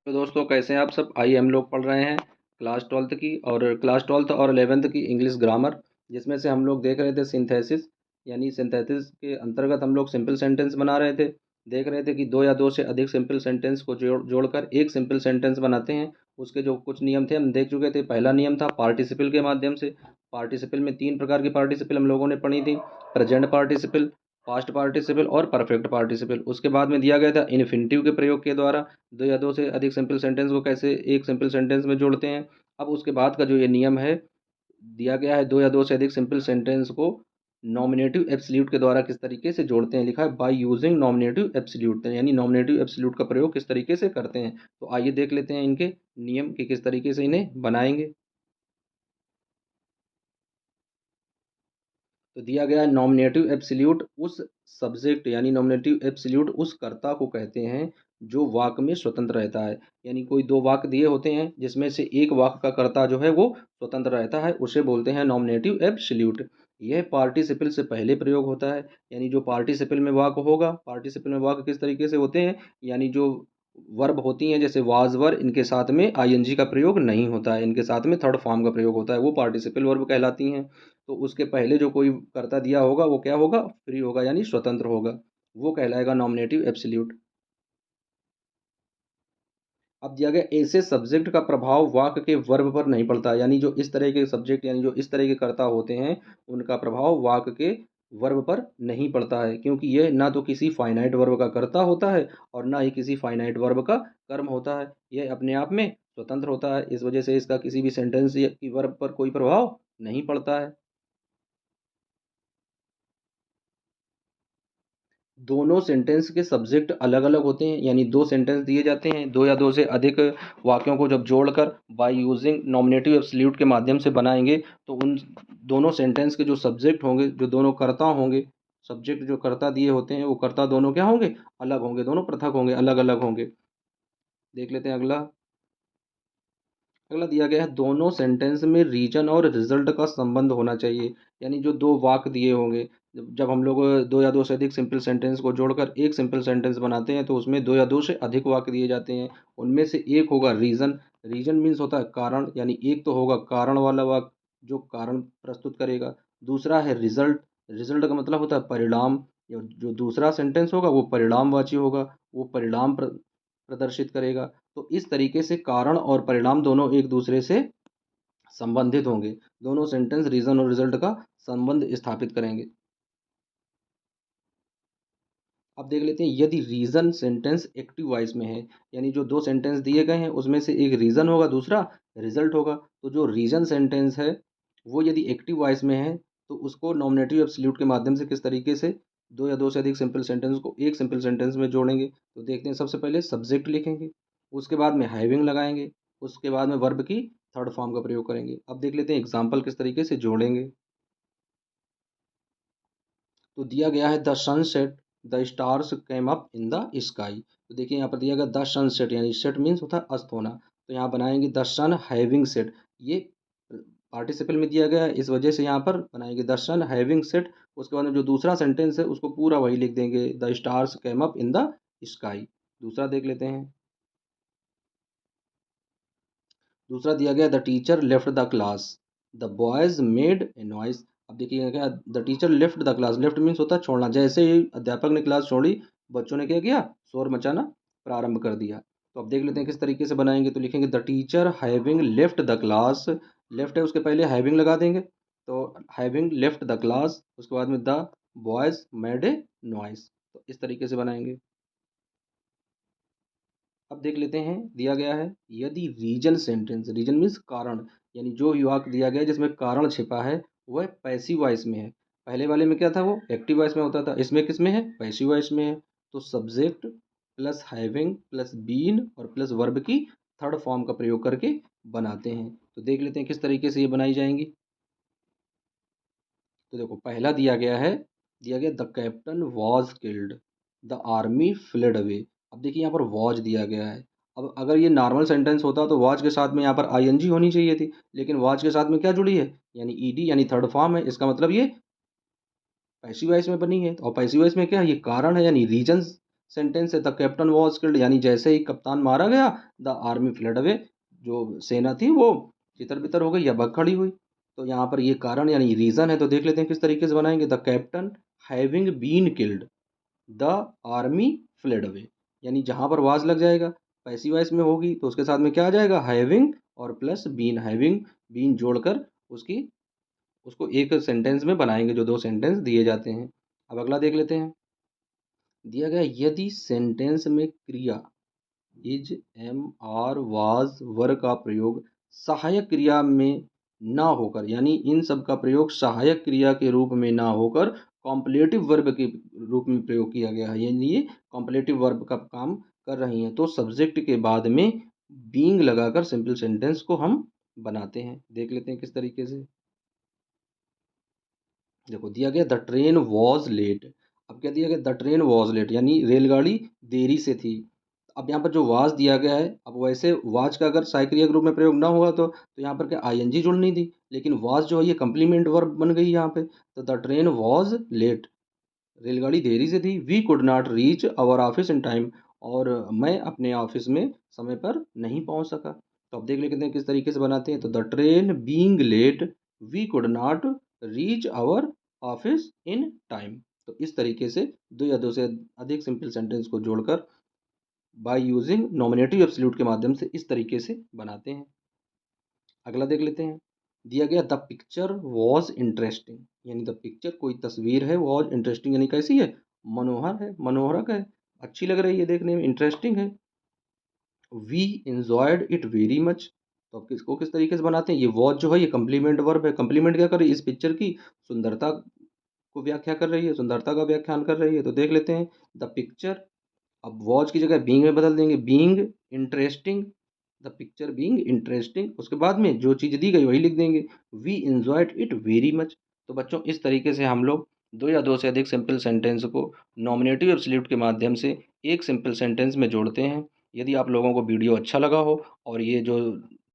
तो दोस्तों कैसे हैं आप सब। आइए हम लोग पढ़ रहे हैं क्लास ट्वेल्थ और 11th की इंग्लिश ग्रामर, जिसमें से हम लोग देख रहे थे सिंथेसिस। यानी सिंथेसिस के अंतर्गत हम लोग सिंपल सेंटेंस बना रहे थे। देख रहे थे कि दो या दो से अधिक सिंपल सेंटेंस को जोड़कर एक सिंपल सेंटेंस बनाते हैं। उसके जो कुछ नियम थे हम देख चुके थे। पहला नियम था पार्टिसिपल के माध्यम से। पार्टिसिपल में तीन प्रकार की पार्टिसिपल हम लोगों ने पढ़ी थी। प्रेजेंट पार्टिसिपल, पास्ट पार्टिसिपल और परफेक्ट पार्टिसिपल। उसके बाद में दिया गया था इन्फिनिटिव के प्रयोग के द्वारा दो या दो से अधिक सिंपल सेंटेंस को कैसे एक सिंपल सेंटेंस में जोड़ते हैं। अब उसके बाद का जो ये नियम है दिया गया है, दो या दो से अधिक सिंपल सेंटेंस को नॉमिनेटिव एब्सोल्यूट के द्वारा किस तरीके से जोड़ते हैं। लिखा है बाय यूजिंग नॉमिनेटिव एब्सोल्यूट, यानी नॉमिनेटिव एब्सोल्यूट का प्रयोग किस तरीके से करते हैं। तो आइए देख लेते हैं इनके नियम कि किस तरीके से इन्हें बनाएंगे। तो दिया गया है नॉमिनेटिव एब्सोल्यूट उस सब्जेक्ट, यानी नॉमिनेटिव एब्सोल्यूट उस कर्ता को कहते हैं जो वाक्य में स्वतंत्र रहता है। यानी कोई दो वाक्य दिए होते हैं जिसमें से एक वाक्य का कर्ता जो है वो स्वतंत्र रहता है, उसे बोलते हैं नॉमिनेटिव एब्सोल्यूट। यह पार्टिसिपल से पहले प्रयोग होता है। यानी जो पार्टिसिपल में वाक्य होगा, पार्टिसिपल में वाक्य किस तरीके से होते हैं, यानी जो वर्ब होती हैं जैसे वाज वर, इनके साथ में आईएनजी का प्रयोग नहीं होता है, इनके साथ में थर्ड फॉर्म का प्रयोग होता है, वो पार्टिसिपल वर्ब कहलाती हैं। तो उसके पहले जो कोई कर्ता दिया होगा वो क्या होगा, फ्री होगा, यानी स्वतंत्र होगा, वो कहलाएगा नॉमिनेटिव एब्सोल्यूट। अब दिया गया ऐसे सब्जेक्ट का प्रभाव वाक्य के वर्ब पर नहीं पड़ता। यानी जो इस तरह के सब्जेक्ट, यानी जो इस तरह के कर्ता होते हैं, उनका प्रभाव वाक्य के वर्ब पर नहीं पड़ता है, क्योंकि यह ना तो किसी फाइनाइट वर्ब का कर्ता होता है और ना ही किसी फाइनाइट वर्ब का कर्म होता है। यह अपने आप में स्वतंत्र होता है, इस वजह से इसका किसी भी सेंटेंस की वर्ब पर कोई प्रभाव नहीं पड़ता है। दोनों सेंटेंस के सब्जेक्ट अलग अलग होते हैं। यानी दो सेंटेंस दिए जाते हैं, दो या दो से अधिक वाक्यों को जब जोड़कर बाय यूजिंग नॉमिनेटिव एब्सोल्यूट के माध्यम से बनाएंगे, तो उन दोनों सेंटेंस के जो सब्जेक्ट होंगे, जो दोनों कर्ता होंगे, सब्जेक्ट जो कर्ता दिए होते हैं वो कर्ता दोनों क्या होंगे, अलग होंगे, दोनों पृथक होंगे, अलग अलग होंगे। देख लेते हैं अगला। अगला दिया गया है दोनों सेंटेंस में रीजन और रिजल्ट का संबंध होना चाहिए। यानी जो दो वाक्य दिए होंगे, जब हम लोग दो या दो से अधिक सिंपल सेंटेंस को जोड़कर एक सिंपल सेंटेंस बनाते हैं, तो उसमें दो या दो से अधिक वाक्य दिए जाते हैं। उनमें से एक होगा रीजन। रीजन मीन्स होता है कारण, यानी एक तो होगा कारण वाला वाक्य जो कारण प्रस्तुत करेगा। दूसरा है रिजल्ट। रिजल्ट का मतलब होता है परिणाम। जो दूसरा सेंटेंस होगा वो परिणामवाची होगा, वो परिणाम प्रदर्शित करेगा। तो इस तरीके से कारण और परिणाम दोनों एक दूसरे से संबंधित होंगे। दोनों सेंटेंस रीजन और रिजल्ट का संबंध स्थापित करेंगे। अब देख लेते हैं यदि रीजन सेंटेंस एक्टिव वॉइस में है, यानी जो दो सेंटेंस दिए गए हैं उसमें से एक रीजन होगा, दूसरा रिजल्ट होगा। तो जो रीजन सेंटेंस है वो यदि एक्टिव वॉइस में है, तो उसको नॉमिनेटिव एब्सोल्यूट के माध्यम से किस तरीके से दो या दो से अधिक सिंपल सेंटेंस को एक सिंपल सेंटेंस में जोड़ेंगे। तो देखते हैं, सबसे पहले सब्जेक्ट लिखेंगे, उसके बाद में हैविंग लगाएंगे, उसके बाद में वर्ब की थर्ड फॉर्म का प्रयोग करेंगे। अब देख लेते हैं एग्जाम्पल किस तरीके से जोड़ेंगे। तो दिया गया है the sunset the stars cam up in the sky. तो देखिए यहाँ पर दिया गया द सनसेट, यानी सेट मीन्स होता है अस्त होना। तो यहाँ बनाएंगे द सन हैविंग सेट। ये पार्टिसिपल में दिया गया है, इस वजह से यहाँ पर बनाएंगे द सन हैविंग सेट। उसके बाद में जो दूसरा सेंटेंस है उसको पूरा वही लिख देंगे, the stars cam up in the sky. दूसरा देख लेते हैं। दूसरा दिया गया the teacher left the class the boys made a noise. अब देखिए क्या, the teacher left the class, left means होता है छोड़ना। जैसे ही अध्यापक ने क्लास छोड़ी, बच्चों ने क्या किया, शोर मचाना प्रारंभ कर दिया। तो अब देख लेते हैं किस तरीके से बनाएंगे। तो लिखेंगे the teacher having left the class, left है उसके पहले हैविंग लगा देंगे, तो हैविंग लेफ्ट द क्लास, उसके बाद में the boys made a noise. तो इस तरीके से बनाएंगे। अब देख लेते हैं, दिया गया है यदि रीजन सेंटेंस, रीजन मीन्स कारण, यानी जो वाक्य दिया गया है जिसमें कारण छिपा है वह पैसिव वॉइस में है। पहले वाले में क्या था, वो एक्टिव वॉइस में होता था, इसमें किस में है, पैसिव वॉइस में है। तो subject plus having plus been और प्लस वर्ब की थर्ड फॉर्म का प्रयोग करके बनाते हैं। तो देख लेते हैं किस तरीके से ये बनाई जाएंगी। तो देखो पहला दिया गया the captain was killed the army fled away. अब देखिए यहाँ पर वॉज दिया गया है। अब अगर ये नॉर्मल सेंटेंस होता तो वॉज के साथ में यहाँ पर आईएनजी होनी चाहिए थी, लेकिन वॉज के साथ में क्या जुड़ी है, यानी ईडी, यानी थर्ड फॉर्म है। इसका मतलब ये पैसिव वॉइस में बनी है, और पैसिव वॉइस में क्या है, ये कारण है, यानी रीजन सेंटेंस है द कैप्टन वॉज किल्ड, यानी जैसे ही कप्तान मारा गया द आर्मी फ्लेड अवे, जो सेना थी वो तितर बितर हो गई या भाग खड़ी हुई। तो यहाँ पर ये कारण यानी रीज़न है, तो देख लेते हैं किस तरीके से बनाएंगे। The captain having been killed the army fled away, यानी जहाँ पर वाज लग जाएगा पैसिव वॉइस में होगी तो उसके साथ में क्या आ जाएगा, हैविंग और प्लस बीन, हैविंग बीन जोड़कर उसकी उसको एक सेंटेंस में बनाएंगे, जो दो सेंटेंस दिए जाते हैं। अब अगला देख लेते हैं। दिया गया यदि सेंटेंस में क्रिया इज, एम, आर, वाज, वर का प्रयोग सहायक क्रिया में ना होकर, यानी इन सब का प्रयोग सहायक क्रिया के रूप में ना होकर कॉम्पलेटिव वर्ब के रूप में प्रयोग किया गया है, यानी ये कॉम्पलेटिव वर्ब का काम कर रही हैं, तो सब्जेक्ट के बाद में बीइंग लगाकर सिंपल सेंटेंस को हम बनाते हैं। देख लेते हैं किस तरीके से। देखो दिया गया द ट्रेन वॉज लेट। अब क्या दिया गया, द ट्रेन वॉज लेट, यानी रेलगाड़ी देरी से थी। अब यहाँ पर जो वाज दिया गया है, अब वैसे वाज का अगर सहायक क्रिया के रूप में प्रयोग ना हुआ तो यहाँ पर क्या आईएनजी जुड़नी थी, लेकिन वाज जो है ये कंप्लीमेंट वर्ब बन गई यहाँ पे। तो द ट्रेन वॉज लेट, रेलगाड़ी देरी से थी। We could not reach our office in time, और मैं अपने ऑफिस में समय पर नहीं पहुंच सका। तो अब देख लेते हैं किस तरीके से बनाते हैं। तो the train being late we could not reach our office in time. तो इस तरीके से दो या दो से अधिक सिंपल सेंटेंस को जोड़कर बाय यूजिंग नॉमिनेटिव एब्सोल्यूट के माध्यम से इस तरीके से बनाते हैं। अगला देख लेते हैं। दिया गया द पिक्चर वॉज इंटरेस्टिंग, यानी द पिक्चर कोई तस्वीर है, वॉज इंटरेस्टिंग यानी कैसी है, मनोहर है, मनोहरक है, अच्छी लग रही है देखने में, इंटरेस्टिंग है। We enjoyed it very much, तो अब किसको किस तरीके से बनाते हैं। ये वॉज जो है ये कंप्लीमेंट वर्ब है, कंप्लीमेंट क्या कर रही है, इस पिक्चर की सुंदरता को व्याख्या कर रही है, सुंदरता का व्याख्यान कर रही है। तो देख लेते हैं द पिक्चर, अब वॉच की जगह बीइंग में बदल देंगे, being interesting, the picture being interesting, उसके बाद में जो चीज़ दी गई वही लिख देंगे, we enjoyed it very much. तो बच्चों इस तरीके से हम लोग दो या दो से अधिक सिंपल सेंटेंस को नॉमिनेटिव एब्सोल्यूट के माध्यम से एक सिंपल सेंटेंस में जोड़ते हैं। यदि आप लोगों को वीडियो अच्छा लगा हो और ये जो